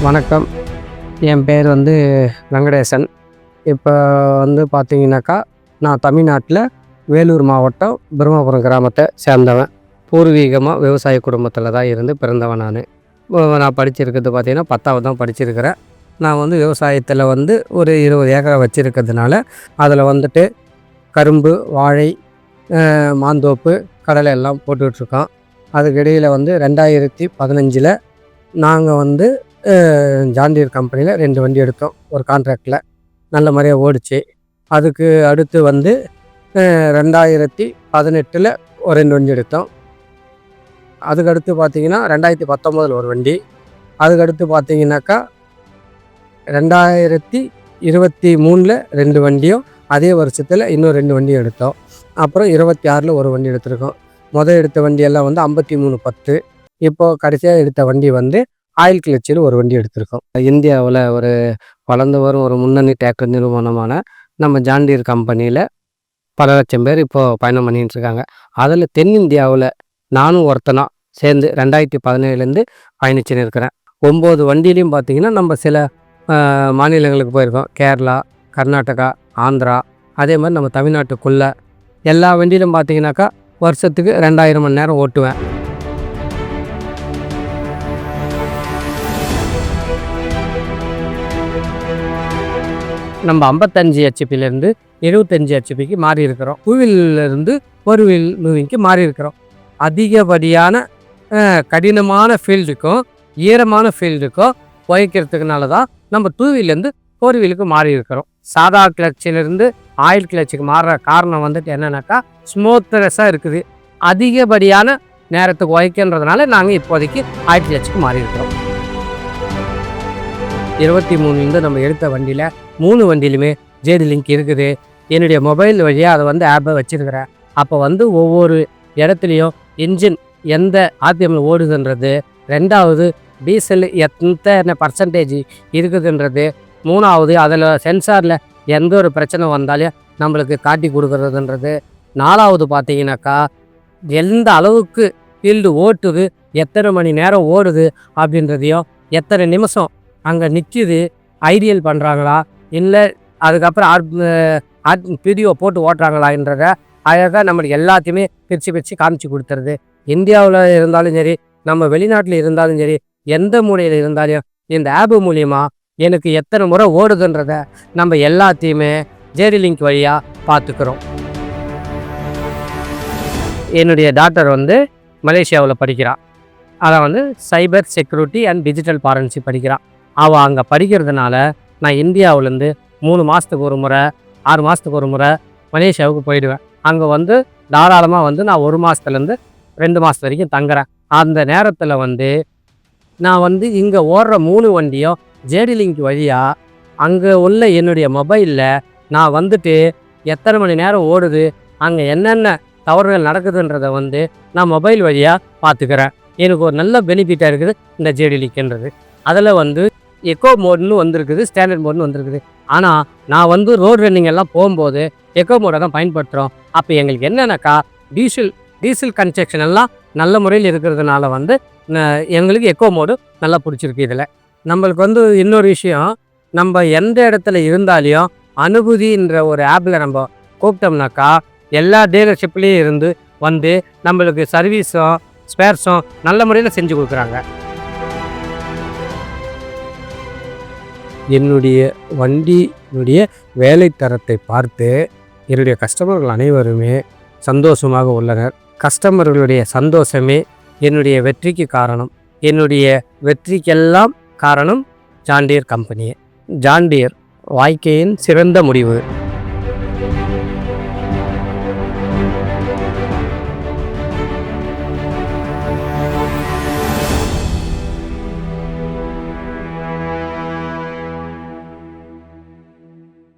வணக்கம். என் பேர் வெங்கடேசன். இப்போ பார்த்தீங்கன்னாக்கா, நான் தமிழ்நாட்டில் வேலூர் மாவட்டம் பிரம்மபுரம் கிராமத்தை சேர்ந்தவன். பூர்வீகமாக விவசாய குடும்பத்தில் தான் இருந்து பிறந்தவன் நான். நான் படிச்சிருக்கிறது பார்த்தீங்கன்னா 10வது தான் படிச்சிருக்கிறேன். நான் விவசாயத்தில் ஒரு 20 ஏக்கரை வச்சுருக்கிறதுனால அதில் கரும்பு, வாழை, மாந்தோப்பு, கடலை எல்லாம் போட்டுட்ருக்கோம். அதுக்கிடையில் 2015 நாங்கள் ஜான் டீர் கம்பெனியில் 2 வண்டி எடுத்தோம். ஒரு கான்ட்ராக்டில் நல்ல முறையாக ஓடிச்சு. அதுக்கு அடுத்து 2018 ஒரு 2 வண்டி எடுத்தோம். அதுக்கடுத்து பார்த்திங்கன்னா 2019 ஒரு வண்டி. அதுக்கடுத்து பார்த்திங்கனாக்கா 2023 2 வண்டியும், அதே வருஷத்தில் இன்னும் 2 வண்டியும் எடுத்தோம். அப்புறம் 26 ஒரு வண்டி எடுத்திருக்கோம். எடுத்த வண்டியெல்லாம் 5310. இப்போது கடைசியாக எடுத்த வண்டி ஆயில் கிளச்சில் ஒரு வண்டி எடுத்திருக்கோம். இந்தியாவில் ஒரு வளர்ந்து வரும் ஒரு முன்னணி டிராக்டர் நிறுவனமான நம்ம ஜான் டீர் கம்பெனியில் பல லட்சம் பேர் இப்போது பயணம் பண்ணிகிட்டு இருக்காங்க. அதில் தென்னிந்தியாவில் நானும் ஒருத்தனாக சேர்ந்து 2017 பயணிச்சுன்னு இருக்கிறேன். 9 வண்டியிலையும் பார்த்திங்கன்னா நம்ம சில மாநிலங்களுக்கு போயிருக்கோம். கேரளா, கர்நாடகா, ஆந்திரா, அதே மாதிரி நம்ம தமிழ்நாட்டுக்குள்ளே எல்லா வண்டியிலும் பார்த்திங்கனாக்கா வருஷத்துக்கு 2000 மணி நேரம் ஓட்டுவேன். நம்ம 55 ஹெச்பிலேருந்து 75 ஹெச்பிக்கு மாறி இருக்கிறோம். டூவீலர்லேருந்து ஒரு வீல் மூவிங்க்கு மாறி இருக்கிறோம். அதிகப்படியான கடினமான ஃபீல்டுக்கும் ஈரமான ஃபீல்டுக்கும் உழைக்கிறதுக்குனால தான் நம்ம 2 வீலேருந்து 4 வீலுக்கு மாறி இருக்கிறோம். சாதா கிளச்சிலேருந்து ஆயில் கிளச்சுக்கு மாறுற காரணம் என்னென்னாக்கா ஸ்மூத்னஸாக இருக்குது. அதிகப்படியான நேரத்துக்கு உழைக்கின்றதுனால நாங்கள் இப்போதைக்கு ஆயில் கிளச்சுக்கு மாறி இருக்கிறோம். 23 நம்ம எடுத்த வண்டியில் 3 வண்டியிலுமே ஜேடி லிங்க் இருக்குது. என்னுடைய மொபைல் வழியாக அதை ஆப்பை வச்சுருக்கிறேன். அப்போ ஒவ்வொரு இடத்துலையும் இன்ஜின் எந்த ஆர்பிஎம்மில் ஓடுதுன்றது, 2வது டீசல் எத்தனை பர்சன்டேஜ் இருக்குதுன்றது, 3வது அதில் சென்சாரில் எந்த ஒரு பிரச்சனை வந்தாலும் நம்மளுக்கு காட்டி கொடுக்குறதுன்றது, 4வது பார்த்தீங்கன்னாக்கா எந்த அளவுக்கு ஃபீல்டு ஓட்டுது, எத்தனை மணி நேரம் ஓடுது அப்படின்றதையும், எத்தனை நிமிஷம் அங்கே நிற்கிது, ஐடியல் பண்ணுறாங்களா இல்லை அதுக்கப்புறம் வீடியோ போட்டு ஓட்டுறாங்களான்றத அழகாக நம்மளுக்கு எல்லாத்தையுமே பிரித்து காமிச்சு கொடுத்துருது. இந்தியாவில் இருந்தாலும் சரி, நம்ம வெளிநாட்டில் இருந்தாலும் சரி, எந்த மூலையில் இருந்தாலும் இந்த ஆப்பு மூலிமா எனக்கு எத்தனை முறை ஓடுதுன்றத நம்ம எல்லாத்தையுமே ஜேடி லிங்க் வழியாக பார்த்துக்கிறோம். என்னுடைய டாக்டர் மலேசியாவில் படிக்கிறான். அதை cyber security and digital forensic படிக்கிறான். அவள் அங்கே படிக்கிறதுனால நான் இந்தியாவிலேருந்து 3 மாதத்துக்கு ஒரு முறை, 6 மாதத்துக்கு ஒரு முறை மலேசியாவுக்கு போயிடுவேன். அங்கே தாராளமாக நான் 1 மாதத்துலேருந்து 2 மாதத்து வரைக்கும் தங்குறேன். அந்த நேரத்தில் நான் இங்கே ஓடுற 3 வண்டியும் ஜேடி லிங்க் வழியாக அங்கே உள்ள என்னுடைய மொபைலில் நான் எத்தனை மணி நேரம் ஓடுது, அங்கே என்னென்ன தவறுகள் நடக்குதுன்றதை நான் மொபைல் வழியாக பார்த்துக்கிறேன். எனக்கு ஒரு நல்ல பெனிஃபிட்டாக இருக்குது இந்த ஜேடி லிங்க்ன்றது. அதில் எக்கோ மோட்னு வந்திருக்குது, ஸ்டாண்டர்ட் மோட்னு வந்திருக்குது. ஆனால் நான் ரோடு ரன்னிங் எல்லாம் போகும்போது எக்கோ மோடை தான் பயன்படுத்துகிறோம். அப்போ எங்களுக்கு என்னென்னாக்கா டீசல் கன்ஸ்ட்ரக்ஷன் எல்லாம் நல்ல முறையில் இருக்கிறதுனால எங்களுக்கு எக்கோ மோடு நல்லா பிடிச்சிருக்கு. இதில் நம்மளுக்கு இன்னொரு விஷயம், நம்ம எந்த இடத்துல இருந்தாலையும் அனுபூதின்ற ஒரு ஆப்பில் நம்ம கூப்பிட்டோம்னாக்கா எல்லா டீலர்ஷிப்லேயும் இருந்து நம்மளுக்கு சர்வீஸும் ஸ்பேர்ஸும் நல்ல முறையில் செஞ்சு கொடுக்குறாங்க. என்னுடைய வண்டியினுடைய வேலை தரத்தை பார்த்து என்னுடைய கஸ்டமர்கள் அனைவருமே சந்தோஷமாக உள்ளனர். கஸ்டமர்களுடைய சந்தோஷமே என்னுடைய வெற்றிக்கு காரணம். என்னுடைய வெற்றிக்கெல்லாம் காரணம் ஜான் டீர் கம்பெனியே. ஜான் டீர் வாழ்க்கையின் சிறந்த முடிவு.